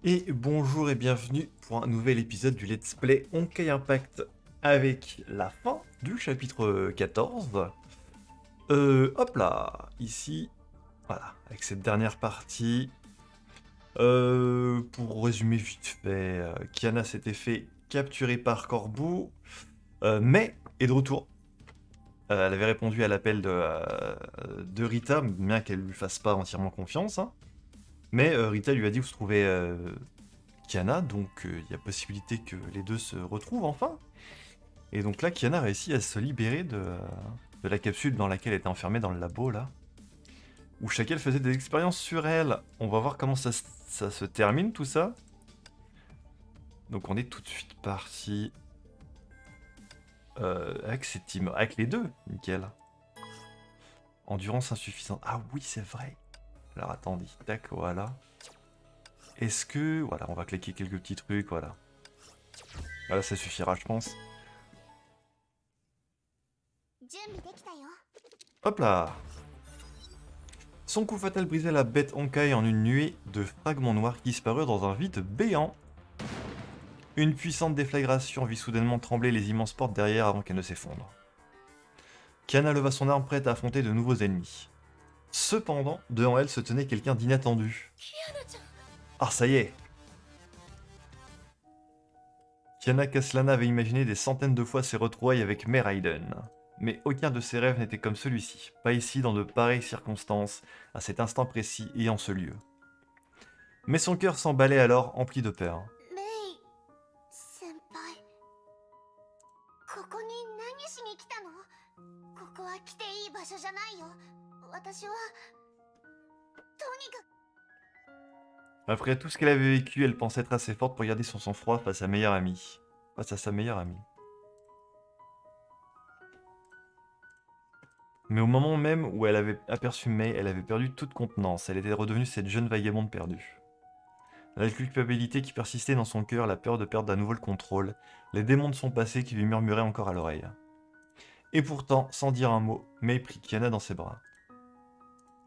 Et bonjour et bienvenue pour un nouvel épisode du Let's Play Honkai Impact avec la fin du chapitre 14. Hop là, ici, voilà, avec cette dernière partie. Pour résumer vite fait, Kiana s'était fait capturer par Corbu, mais est de retour. Elle avait répondu à l'appel de Rita, bien qu'elle lui fasse pas entièrement confiance, hein. Mais Rita lui a dit où se trouvait Kiana, donc il y a possibilité que les deux se retrouvent enfin. Et donc là, Kiana réussit à se libérer de la capsule dans laquelle elle était enfermée dans le labo, là. Où chacun faisait des expériences sur elle. On va voir comment ça se termine, tout ça. Donc on est tout de suite parti avec ces teams, avec les deux, nickel. Endurance insuffisante. Ah oui, c'est vrai. Alors attendez, tac, voilà. Est-ce que... Voilà, on va cliquer quelques petits trucs, voilà. Voilà, ça suffira, je pense. Hop là. Son coup fatal brisait la bête Honkai en une nuée de fragments noirs qui disparurent dans un vide béant. Une puissante déflagration vit soudainement trembler les immenses portes derrière avant qu'elles ne s'effondrent. Kiana leva son arme prête à affronter de nouveaux ennemis. Cependant, devant elle se tenait quelqu'un d'inattendu. Ah, ça y est. Kiana Kaslana avait imaginé des centaines de fois ses retrouvailles avec Mère Aiden. Mais aucun de ses rêves n'était comme celui-ci, pas ici dans de pareilles circonstances, à cet instant précis et en ce lieu. Mais son cœur s'emballait alors, empli de peur. Après tout ce qu'elle avait vécu, elle pensait être assez forte pour garder son sang-froid face à sa meilleure amie. Mais au moment même où elle avait aperçu Mei, elle avait perdu toute contenance. Elle était redevenue cette jeune vagabonde perdue. La culpabilité qui persistait dans son cœur, la peur de perdre à nouveau le contrôle, les démons de son passé qui lui murmuraient encore à l'oreille. Et pourtant, sans dire un mot, Mei prit Kiana dans ses bras.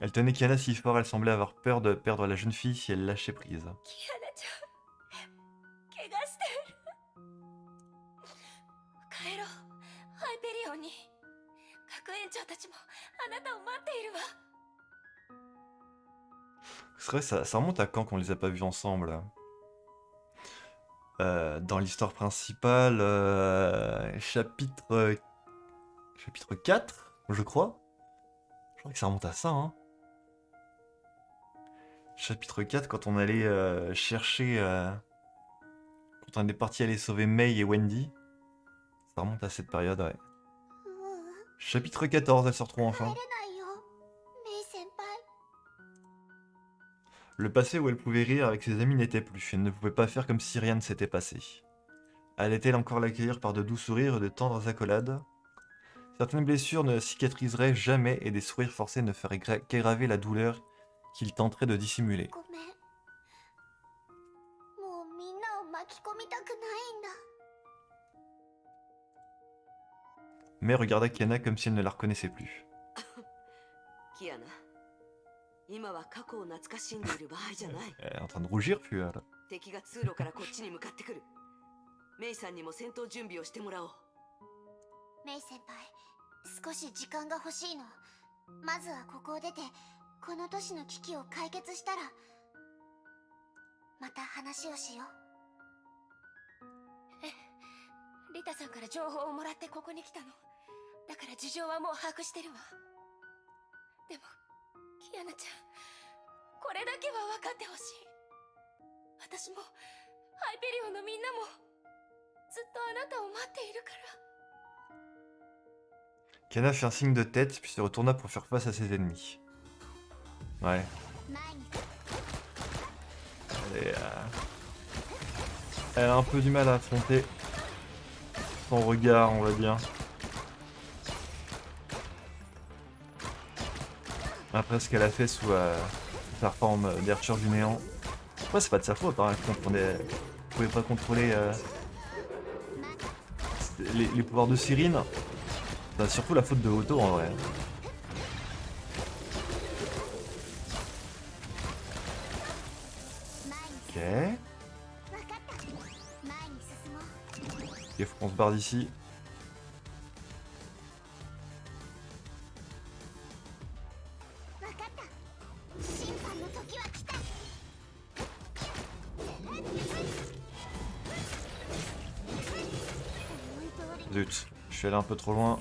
Elle tenait Kiana si fort, elle semblait avoir peur de perdre la jeune fille si elle lâchait prise. C'est vrai, ça remonte à quand qu'on les a pas vus ensemble? Dans l'histoire principale, chapitre 4, je crois. Je crois que ça remonte à ça, hein. Chapitre 4, quand on allait chercher... quand on est parti aller sauver Mei et Wendy. Ça remonte à cette période, ouais. Chapitre 14, elle se retrouve enfin. Le passé où elle pouvait rire avec ses amis n'était plus. Elle ne pouvait pas faire comme si rien ne s'était passé. Allait-elle encore l'accueillir par de doux sourires et de tendres accolades? Certaines blessures ne cicatriseraient jamais et des sourires forcés ne feraient qu'aggraver la douleur qu'il tenterait de dissimuler. Mais regarda Kiana comme si elle ne la reconnaissait plus. Elle est en train de rougir, puis elle. 敵が通路からこっちに向かってくる。メイさんにも戦闘準備をしてもらおう。メイ先輩、少し時間が欲しいの。まずはここを出て、この都市の危機を解決したら、また話をしよう。リタさんから情報をもらってここに来たの。だから事情はもう把握してるわ。でも、キアナちゃん、これだけは分かってほしい。私もハイペリオンのみんなもずっとあなたを待っているから。 Kiana fit un signe de tête, puis se retourna pour faire face à ses ennemis. Ouais. Elle a un peu du mal à affronter son regard, on va dire. Après ce qu'elle a fait sous sa forme d'Archer du néant. Après, c'est pas de sa faute, hein. Elle pouvait pas contrôler les pouvoirs de Cyrine. C'est surtout la faute de Otto en vrai. Ok. Ok, faut qu'on se barre d'ici. Zut, je suis allé un peu trop loin.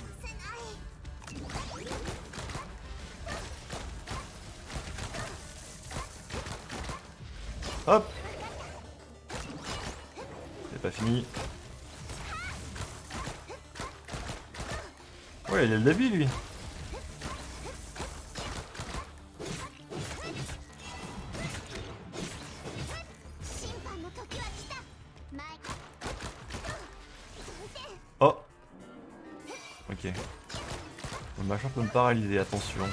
Hop! C'est pas fini. Ouais, il a le débit lui. Oh! Ok. Le machin peut me paralyser, attention.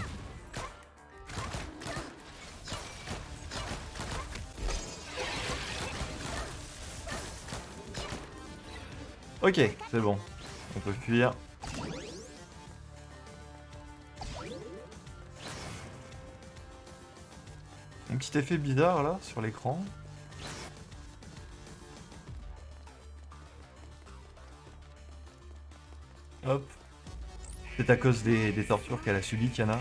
Ok, c'est bon. On peut fuir. Un petit effet bizarre là sur l'écran. Hop. C'est à cause des tortures qu'elle a subies, Kiana.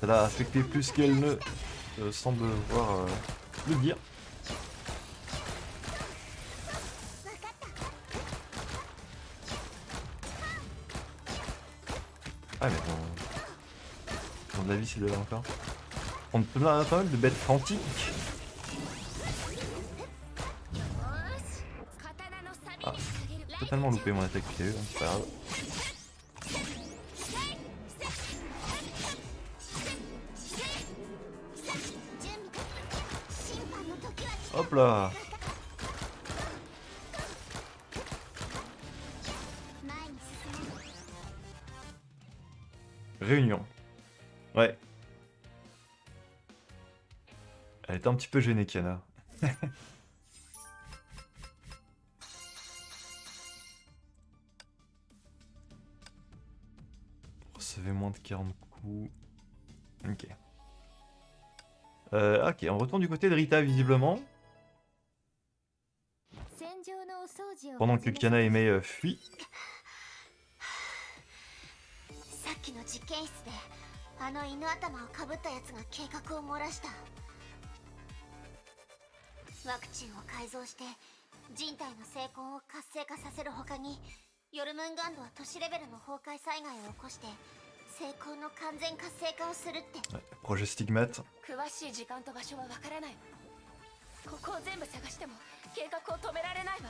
Ça l'a affecté plus qu'elle ne semble voir le dire. Ah mais bon, mon avis c'est de là encore. On peut pas mal de bêtes frantiques. Ah, totalement loupé mon attaque PE, hein, c'est pas grave. Hop là. Réunion. Ouais. Elle était un petit peu gênée, Kiana. Recevez moins de 40 coups. Ok. Ok, on retourne du côté de Rita, visiblement. Pendant que Kiana et Mei fuient. さっきの実験室であの犬頭をかぶったやつが計画を漏らした。ワクチンを改造して人体の成根を活性化させるほかに、ヨルムンガンドは都市レベルの崩壊災害を起こして成根の完全活性化をするって。プロジェスティグマット。詳しい時間と場所はわからない。ここを全部探しても計画を止められないわ。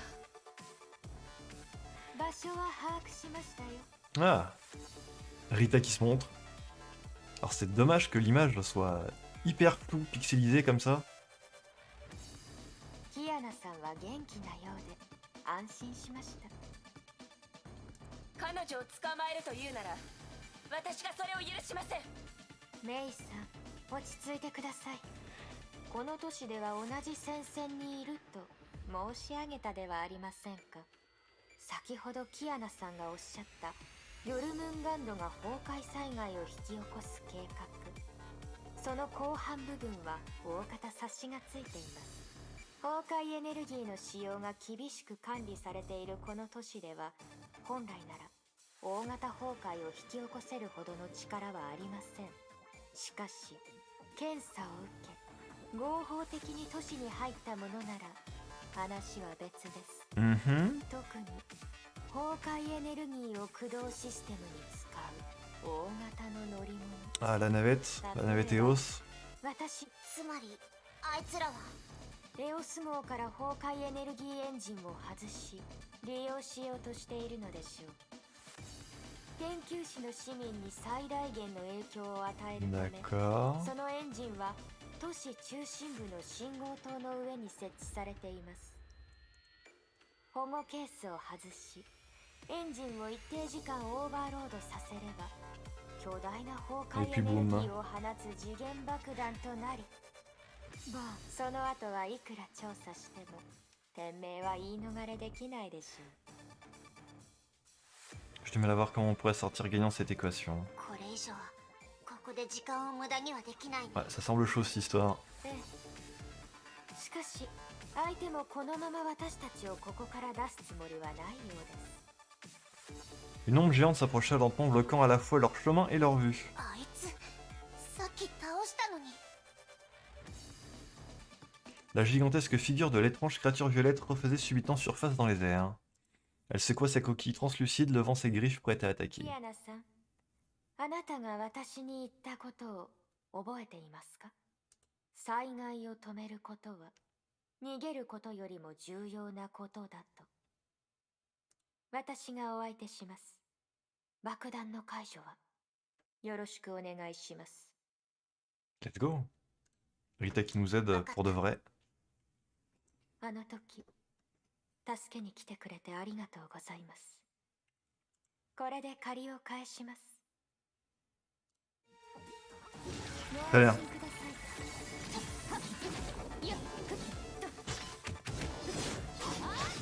場所は把握しましたよ。Ah, Rita qui se montre. Alors c'est dommage que l'image soit hyper floue, pixelisée comme ça. キアナさんは元気なようで安心しました。彼女を捕まえるというなら私がそれを許しません。メイさん、落ち着いてください。この都市では同じ戦線にいると申し上げたではありませんか。先ほどキアナさんがおっしゃったヨルムンガンドが崩壊災害を引き起こす計画、その後半部分は大方察しがついています。崩壊エネルギーの使用が厳しく管理されているこの都市では、本来なら大型崩壊を引き起こせるほどの力はありません。しかし検査を受け合法的に都市に入ったものなら話は別です。特に崩壊エネルギーを駆動システムに使う大型の乗り物。Ah, la navette EOS. 私、つまりあいつらはエオス号から崩壊エネルギーエンジンを外し利用しようとしているのでしょう。研究士の市民に最大限の影響を与えるため、そのエンジンは都市中心部の信号塔の上に設置されています。保護ケースを外しエンジンを一定時間オーバーロードさせれば巨大な崩壊エネルギーを放つ次元爆弾となり、その後はいくら調査しても天命は言い逃れできないでしょう。Je du mal à voir comment on pourrait sortir gagnant cette équation. これ以上ここで時間を無駄にはできない。Ouais, ça semble chaud cette histoire. しかし相手もこのまま私たちをここから出すつもりはないようです。 Une ombre géante s'approcha lentement, bloquant à la fois leur chemin et leur vue. あいつさっき倒したのに。 La gigantesque figure de l'étrange créature violette refaisait subitement surface dans les airs. Elle secoua ses coquilles translucides, levant ses griffes prêtes à attaquer. キアナさん、あなたが私に言ったことを覚えていますか？災害を止めることは逃げることよりも重要なことだと。私がお相手します。爆弾の解除はよろしくお願いします。 Let's go. Rita qui nous aide pour de vrai. あの時助けに来てくれてありがとうございます。これで借りを返します。 Très bien.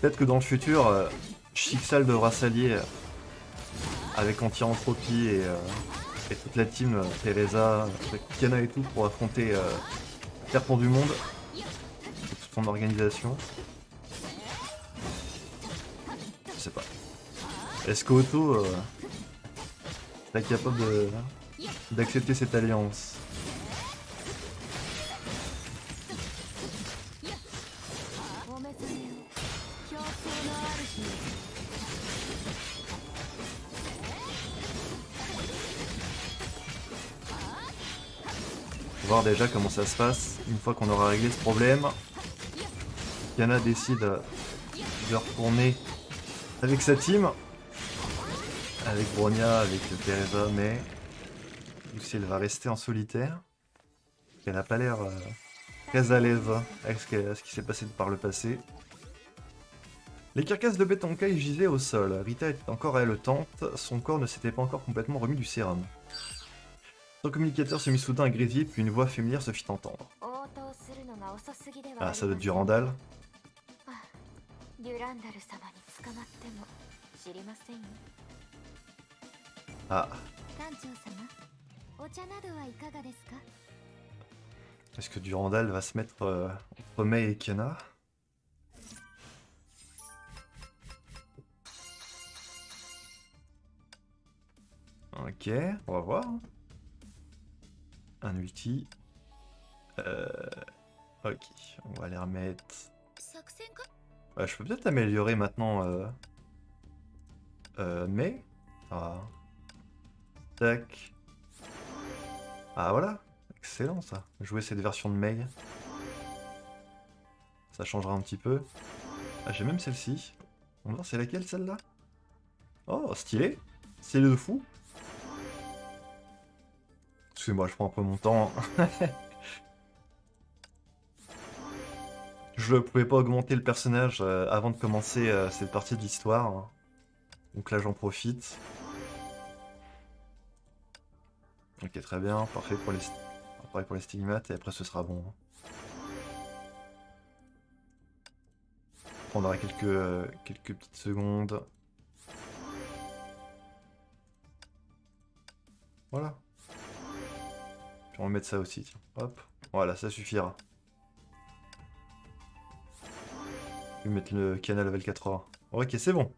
Peut-être que dans le futur, Chixal devra s'allier avec Anti-Entropie et toute la team, Teresa, Kiana et tout, pour affronter Serpent du Monde et toute son organisation. Je sais pas. Est-ce qu'Otto est capable d'accepter cette alliance? On va voir déjà comment ça se passe une fois qu'on aura réglé ce problème. Kiana décide de retourner avec sa team, avec Bronya, avec Teresa, mais ou si elle va rester en solitaire. Elle n'a pas l'air très à l'aise avec ce qui s'est passé par le passé. Les carcasses de Betonkai gisaient au sol. Rita était encore haletante, son corps ne s'était pas encore complètement remis du sérum. Son communicateur se mit soudain à grésiller, puis une voix familière se fit entendre. Ah, ça doit être Durandal. Ah. Est-ce que Durandal va se mettre entre Mei et Kiana? Ok, on va voir. Un ulti. Ok, on va les remettre. Ouais, je peux peut-être améliorer maintenant mais... Ah. Tac. Ah voilà. Excellent ça. Jouer cette version de Mei. Ça changera un petit peu. Ah, j'ai même celle-ci. On va voir c'est laquelle celle-là. Oh, stylé. Stylé de fou. Excusez-moi, je prends un peu mon temps. Je pouvais pas augmenter le personnage avant de commencer cette partie de l'histoire. Donc là, j'en profite. Ok, très bien. Parfait pour les... Pareil pour les stigmates, et après ce sera bon. On prendra quelques petites secondes. Voilà. Puis on va mettre ça aussi, tiens. Hop. Voilà, ça suffira. Je vais mettre le canal level 80. Ok, c'est bon.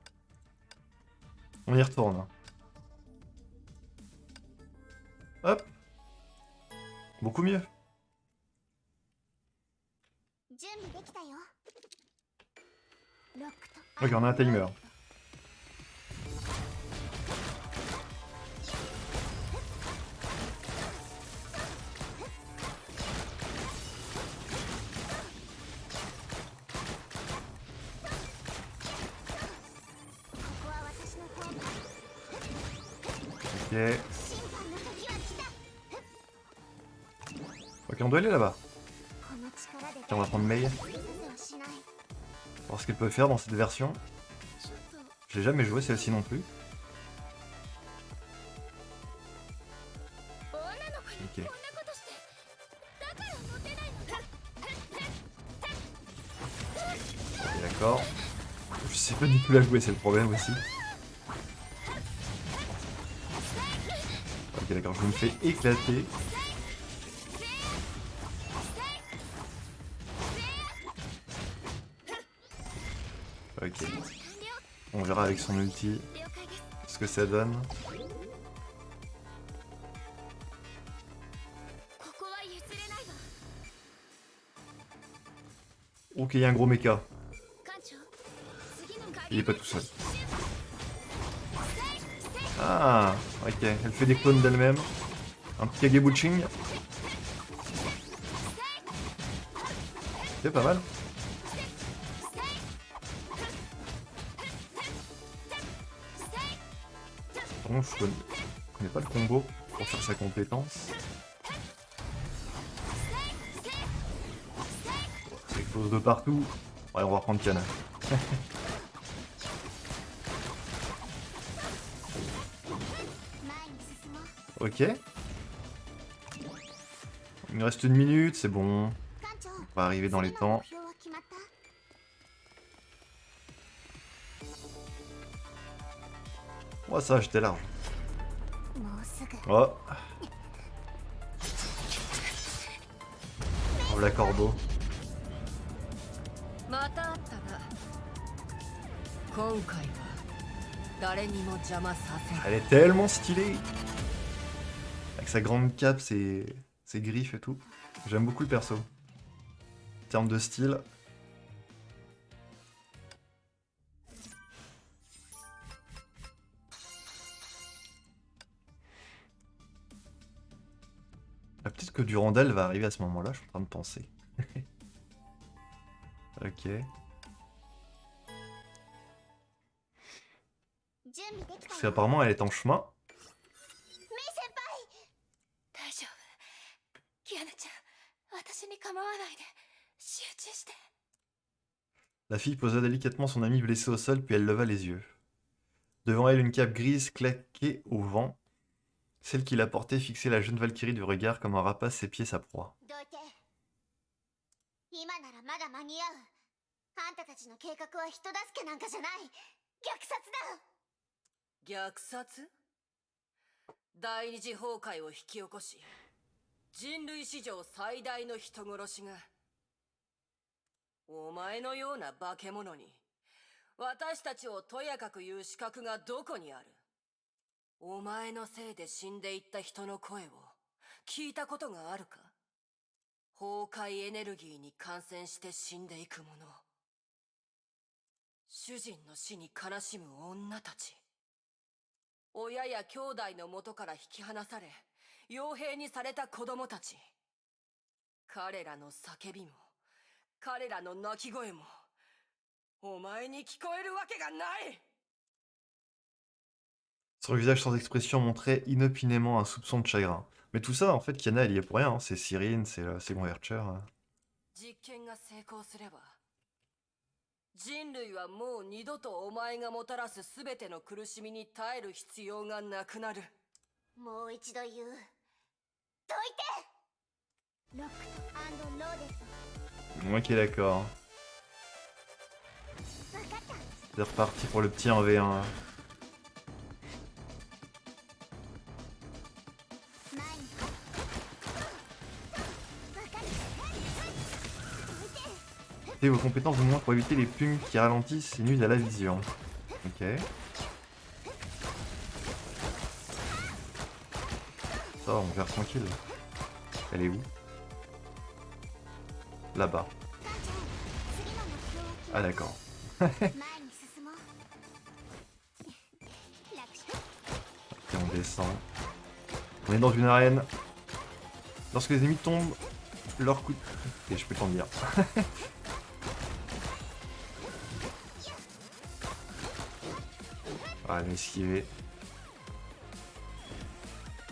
On y retourne. Hop. Beaucoup mieux. Ok, on a un timer. Ok. Ok, on doit aller là-bas. Tiens, on va prendre Mei. Voir ce qu'elle peut faire dans cette version. J'ai jamais joué celle-ci non plus. Ok. Ok, d'accord. Je sais pas du tout la jouer, c'est le problème aussi. Ok, d'accord, je me fais éclater. Ok. On verra avec son ulti 了解です。 ce que ça donne. ここは譲れないわ。 Ok, il y a un gros mecha. 艦長、次の回 Il est pas tout seul. Ah, ok. Elle fait des clones d'elle-même. Un petit Kagebuching. C'est pas mal. Par contre, je connais pas le combo pour faire sa compétence. Ça explose de partout. Ouais, on va reprendre Kana. Ok. Il nous reste 1 minute, c'est bon. 艦長、 On va arriver dans les 次の temps. 目標は決まった？ Ouais, ça, j'étais large. もうすぐ。 Oh. Oh, la corbeau. またあったな。今回は誰にも邪魔させん。 Elle est tellement stylée. Avec sa grande cape, ses griffes et tout. J'aime beaucoup le perso. En termes de style. Ah, peut-être que Durandal va arriver à ce moment-là, je suis en train de penser. Ok. 準備できた Parce よ。 qu'apparemment elle est en chemin. メイ先輩。大丈夫。キアナちゃん、私に構わないで。集中して。 La fille posa délicatement son ami blessé au sol, puis elle leva les yeux. Devant elle, une cape grise claquait au vent. Celle qui la portait fixait la jeune Valkyrie du regard comme un rapace ses pieds sa proie. どいて。今ならまだ間に合う。あんたたちの計画は人助けなんかじゃない。虐殺だ。虐殺？第二次崩壊を引き起こし、人類史上最大の人殺しが、お前のような化け物に私たちをとやかく言う資格がどこにある？お前のせいで死んでいった人の声を聞いたことがあるか？崩壊エネルギーに感染して死んでいく者、主人の死に悲しむ女たち、親や兄弟の元から引き離され傭兵にされた子供たち、彼らの叫びも彼らの泣き声もお前に聞こえるわけがない。 Son visage sans expression montrait inopinément un soupçon de chagrin. Mais tout ça, en fait, Kiana, elle y est pour rien. Hein. C'est Cyrine, c'est Convercher. 実験が成功すれば人類はもう二度とお前がもたらす全ての苦しみに耐える必要がなくなる。もう一度言う。どいて。ロックとローデッ Ok, d'accord. ド。分かった。 C'est reparti pour le petit 1v1. 前に。分かる。Et vos compétences au moins pour éviter les plumes qui ralentissent et nuisent à la vision. Ok. Ça va, on verra tranquille. Elle est où? Là-bas. 艦長、次の目標は決 Ah まっ d'accord. た。前に進もう。楽勝。 Et on descend. On est dans une arène. Lorsque les ennemis tombent, leur coup de... Et je peux t'en dire. Ah, elle m'a esquivé.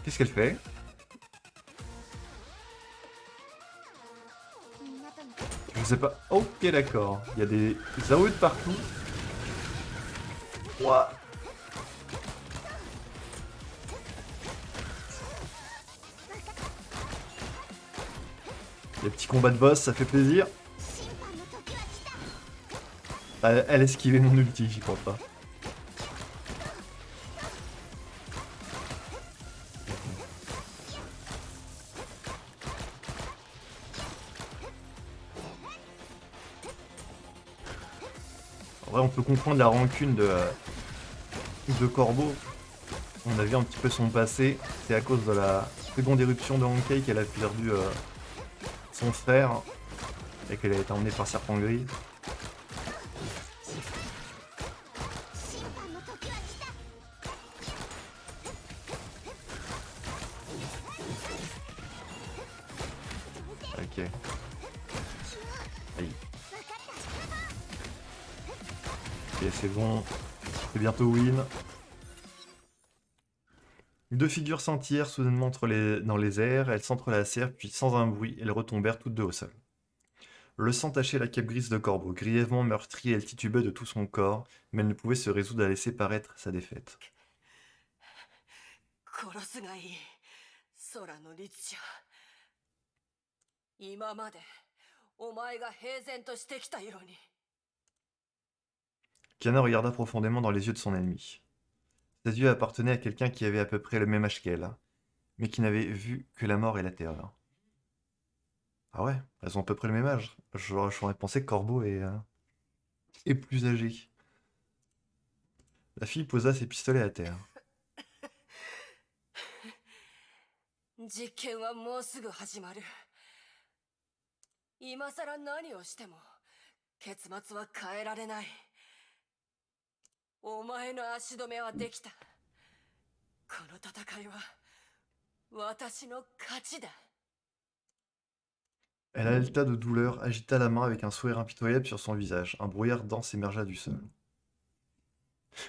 Qu'est-ce qu'elle fait? 港に。 Je sais pas. Ok, d'accord. Il y a des AOE de partout. Ouah. Les petits combats de boss, ça fait plaisir. 審判の時は来た。 Ah, elle a esquivé mon ulti, j'y crois pas. vrai, on peut comprendre la rancune de Corbeau. On a vu un petit peu son passé. C'est à cause de la seconde éruption de Honkai qu'elle a perdu son frère et qu'elle a été emmenée par Serpent Gris. Ok. Aïe. Ok, c'est bon. C'est bientôt win. Deux figures sentirent soudainement dans les airs, elles s'entrelacèrent, puis sans un bruit, elles retombèrent toutes deux au sol. Le sang tachait la cape grise de Corbeau. Grièvement meurtrie, elle titubait de tout son corps, mais elle ne pouvait se résoudre à laisser paraître sa défaite. 殺すがいい空の律者今までお前が平然としてきたように Kiana regarda profondément dans les yeux de son ennemi. Ses yeux appartenaient à quelqu'un qui avait à peu près le même âge qu'elle, mais qui n'avait vu que la mort et la terreur. Ah ouais, elles ont à peu près le même âge. J'aurais pensé que Corbeau est plus âgé. La fille posa ses pistolets à terre. 実験はもうすぐ始まる今さら何をしても結末は変えられないお前の足止めはできたこの戦いは私の勝ちだ Elle haleta de douleur, agita la main avec un sourire impitoyable sur son visage. Un brouillard dense émergea du sol.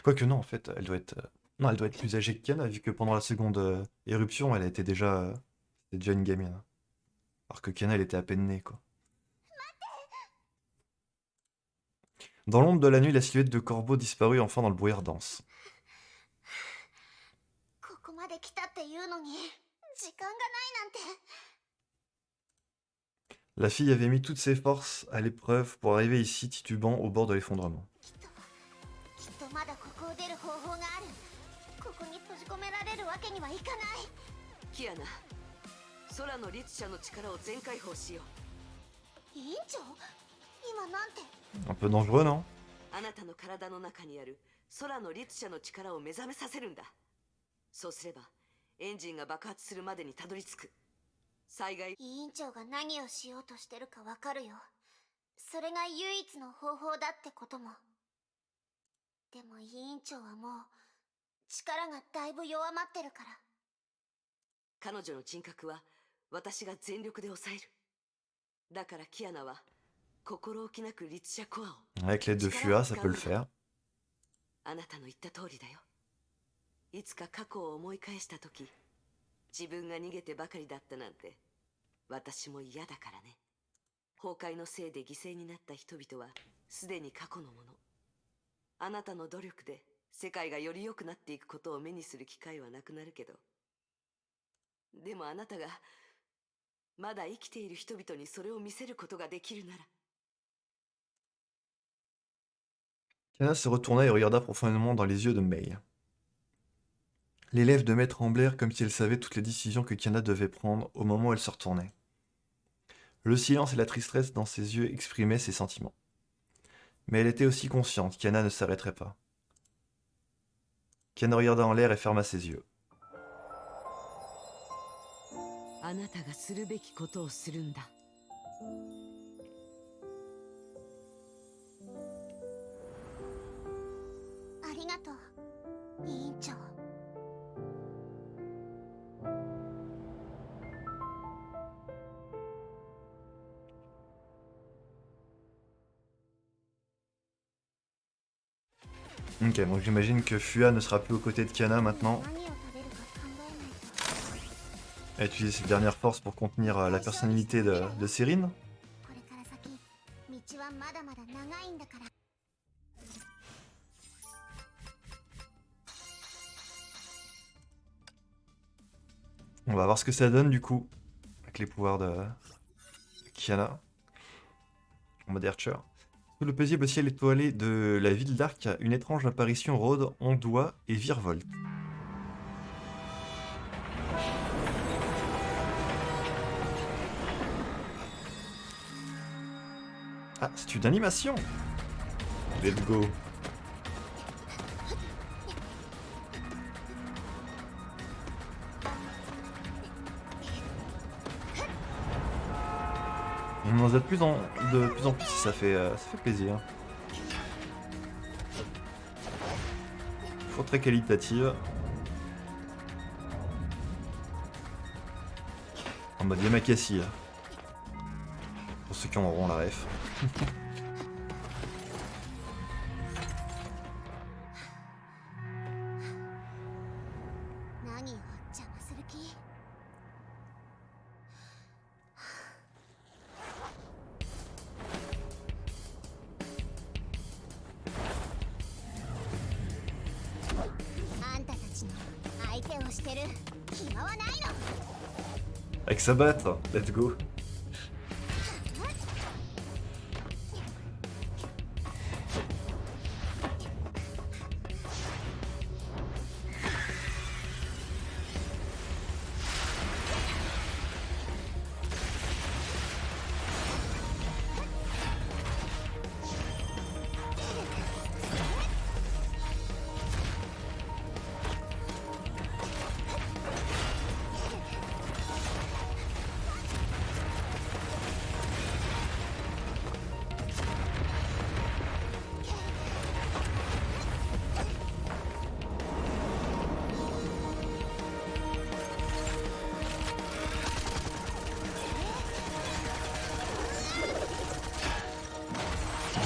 Quoique non, en fait, elle doit être... Non, elle doit être plus âgée que Kiana, vu que pendant la seconde éruption, elle était déjà... C'était déjà une gamine. Alors que Kiana, elle était à peine née, quoi. Dans l'ombre de la nuit, la silhouette de Corbeau disparut enfin dans le brouillard dense. ここまで来たっていうのに時間がないなんて La fille avait mis toutes ses forces à l'épreuve pour arriver ici, titubant au bord de l'effondrement. きっとまだここを出る方法があるここに閉じ込められるわけにはいかないキアナ空の律者の力を全開放しよう委員長今なんて Un peu dangereux, non? あなたの体の中にある空の律者の力を目覚めさせるんだそうすればエンジンが爆発するまでにたどり着く災害委員長が何をしようとしてるかわかるよそれが唯一の方法だってこともでも委員長はもう力がだいぶ弱まってるから彼女の人格は私が全力で抑えるだからキアナは心置きなく律者コアを Avec l'aide de Fua, ça peut le faire. あなたの言った通りだよいつか過去を思い返した時自分が逃げてばかりだったなんて私も嫌だからね崩壊のせいで犠牲になった人々はすでに過去のものあなたの努力で世界がより良くなっていくことを目にする機会はなくなるけどでもあなたがまだ生きている人々にそれを見せることができるなら Kiana se retourna et regarda profondément dans les yeux de Mei. Les lèvres de Mei tremblèrent comme si elle savait toutes les décisions que Kiana devait prendre au moment où elle se retournait. Le silence et la tristesse dans ses yeux exprimaient ses sentiments. Mais elle était aussi consciente qu'Kiana ne s'arrêterait pas. Kiana regarda en l'air et ferma ses yeux. あなたがするべきことをするんだ ありがとう委員長 Ok, donc j'imagine que Fua ne sera plus aux côtés de Kiana maintenant. 何を食べるか考えないと Elle a utilisé ses dernières forces pour contenir la personnalité de Cyrine. これから先道はまだまだ長いんだから On va voir ce que ça donne du coup, avec les pouvoirs de Kiana, en mode Archer. Sous le paisible ciel étoilé de la ville d'Arc, une étrange apparition rôde, ondoie et virevolte. Ah, c'est une animation! Let's go. On en a de plus en plus, ça fait plaisir. Faut très qualitative. En mode Yamakasi là. Pour ceux qui en auront la ref. 何を邪魔する気？あんたたちの相手をしてる暇はないの。 Avec sa batte, let's go.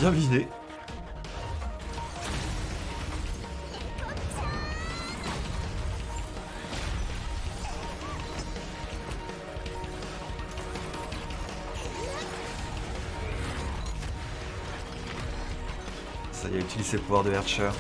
Bien visé. Ça y est, utilise ses pouvoirs de Herrscher.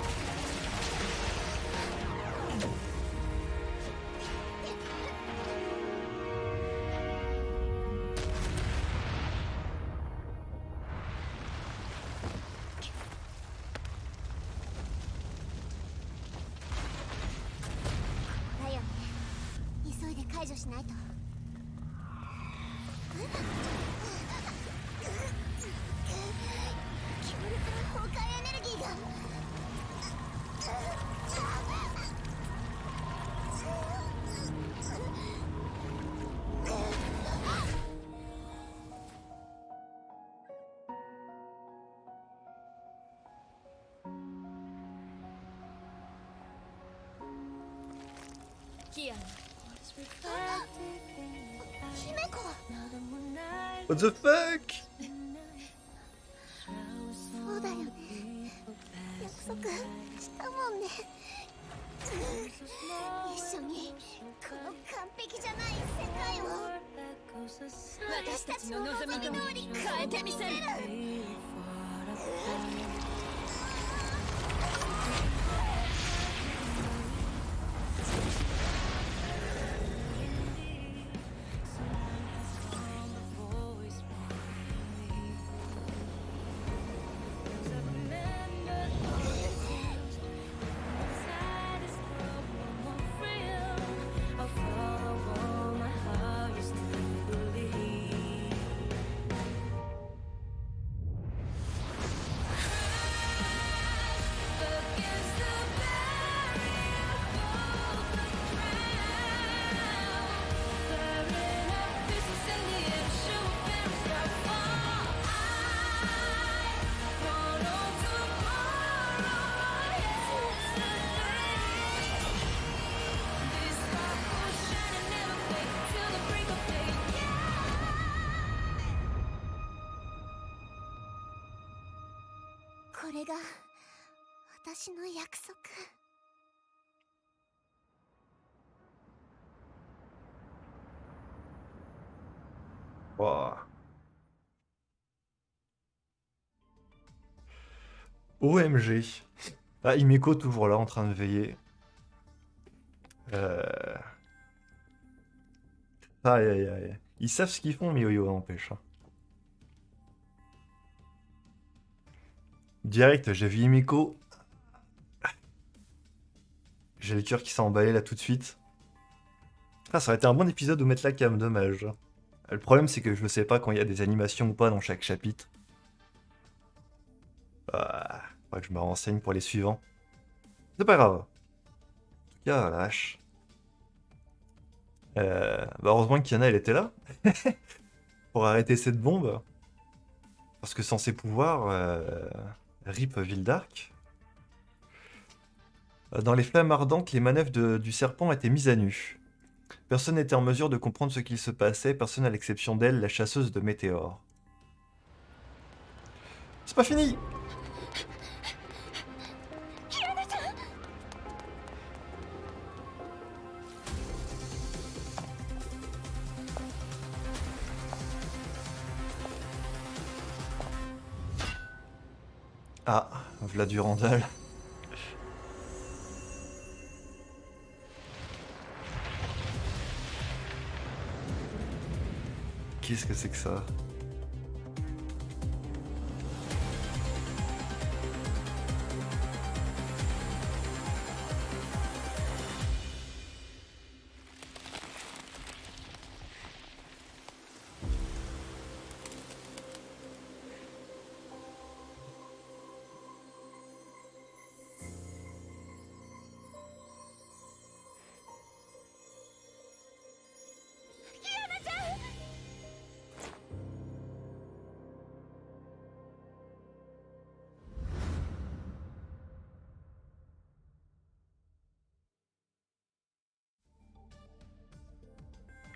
What the fuck? そうだよね。約束したもんね。一緒にこの完璧じゃない世界を私たちの望み通り変えてみせる。これが私の約束。Wow. OMG. Ah, Himeko toujours là en train de veiller. Aïe aïe aïe. Ils savent ce qu'ils font, MiYoYo, n'empêche. Direct, j'ai vu Himeko. J'ai le cœur qui s'est emballé là tout de suite. Ah, ça aurait été un bon épisode où mettre la cam, dommage. Le problème, c'est que je ne sais pas quand il y a des animations ou pas dans chaque chapitre. Ah. Faudrait que je me renseigne pour les suivants. C'est pas grave. En tout cas, la vache. Bah heureusement que Kiana, elle était là. Pour arrêter cette bombe. Parce que sans ses pouvoirs, RIP Ville d'Arc. Dans les flammes ardentes, les manœuvres du serpent étaient mises à nu. Personne n'était en mesure de comprendre ce qu'il se passait, personne à l'exception d'elle, la chasseuse de météores. C'est pas fini! Ah, v'là Durandal. Qu'est-ce que c'est que ça?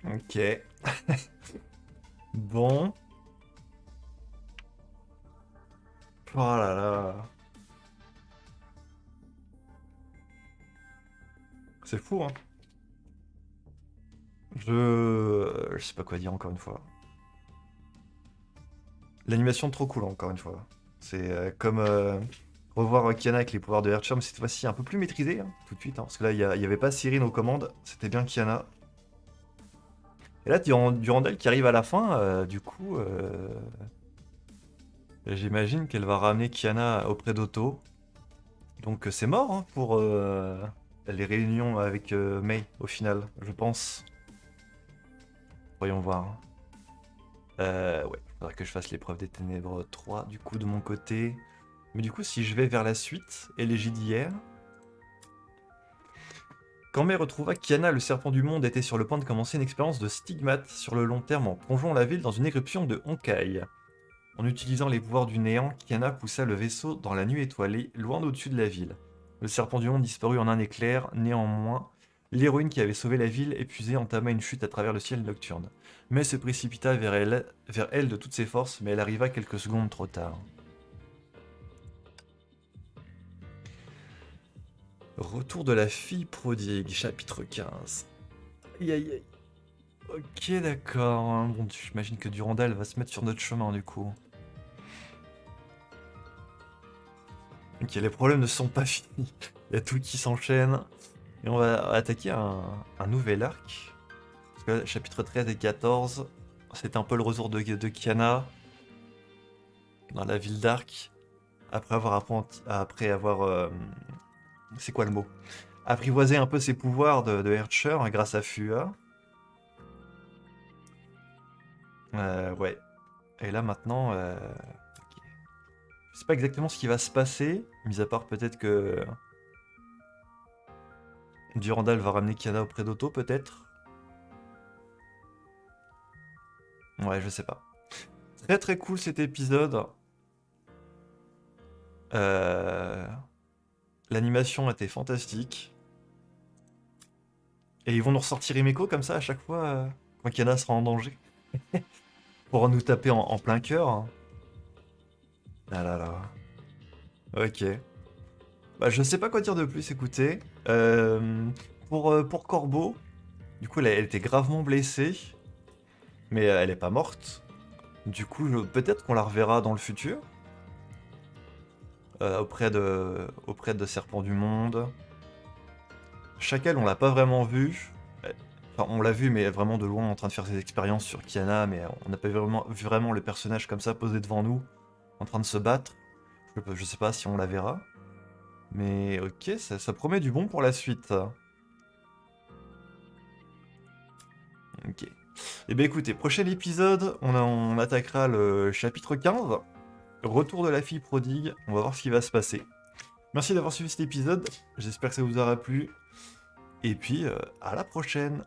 Ok. Bon. Oh là là. C'est fou, hein. Je sais pas quoi dire encore une fois. L'animation trop cool encore une fois. C'est comme revoir Kiana avec les pouvoirs de Earthcharm, cette fois-ci un peu plus maîtrisé, hein, tout de suite. Hein, parce que là, il y avait pas Cyrine aux commandes, c'était bien Kiana. Et là, Durandal qui arrive à la fin, du coup, j'imagine qu'elle va ramener Kiana auprès d'Otto. Donc c'est mort hein, pour les réunions avec Mei au final, je pense. Voyons voir. Ouais, faudra que je fasse l'épreuve des ténèbres 3 du coup de mon côté. Mais du coup, si je vais vers la suite, élégie d'hier. Quand Mei retrouva Kiana, le serpent du monde était sur le point de commencer une expérience de stigmate sur le long terme en plongeant la ville dans une éruption de Honkai. En utilisant les pouvoirs du néant, Kiana poussa le vaisseau dans la nuit étoilée, loin au-dessus de la ville. Le serpent du monde disparut en un éclair, néanmoins, l'héroïne qui avait sauvé la ville, épuisée, entama une chute à travers le ciel nocturne. Mei se précipita vers elle de toutes ses forces, mais elle arriva quelques secondes trop tard. Retour de la fille prodigue, chapitre 15. Aïe aïe aïe. Ok, d'accord. Bon, j'imagine que Durandal va se mettre sur notre chemin du coup. Ok, les problèmes ne sont pas finis. Il y a tout qui s'enchaîne. Et on va attaquer un nouvel arc. Parce que là, chapitre 13 et 14, c'était un peu le retour de Kiana dans la ville d'Arc. Après avoir c'est quoi le mot? Apprivoisé un peu ses pouvoirs de Herrscher grâce à Fua. Ouais. Et là maintenant, ok. Je sais pas exactement ce qui va se passer, mis à part peut-être que Durandal va ramener Kiana auprès d'Otto, peut-être. Ouais, je sais pas. Très très cool cet épisode. Euh, L'animation était fantastique. Et ils vont nous ressortir Himeko comme ça à chaque fois quand Kiana sera en danger. Pour nous taper en plein cœur. Hein. Ah là là. Ok. Bah, je sais pas quoi dire de plus, écoutez. Pour Corbeau, du coup, elle était gravement blessée. Mais elle est pas morte. Du coup, peut-être qu'on la reverra dans le futur. Auprès de Serpent du Monde. Chacal, on l'a pas vraiment vu. Enfin, on l'a vu, mais vraiment de loin en train de faire ses expériences sur Kiana, mais on n'a pas vu vraiment le personnage comme ça posé devant nous, en train de se battre. Je sais pas si on la verra. Mais ok, ça promet du bon pour la suite. Ok. Et bien écoutez, prochain épisode, on attaquera le chapitre 15. retour de la fille prodigue, on va voir ce qui va se passer. Merci d'avoir suivi cet épisode, j'espère que ça vous aura plu, et puis à la prochaine.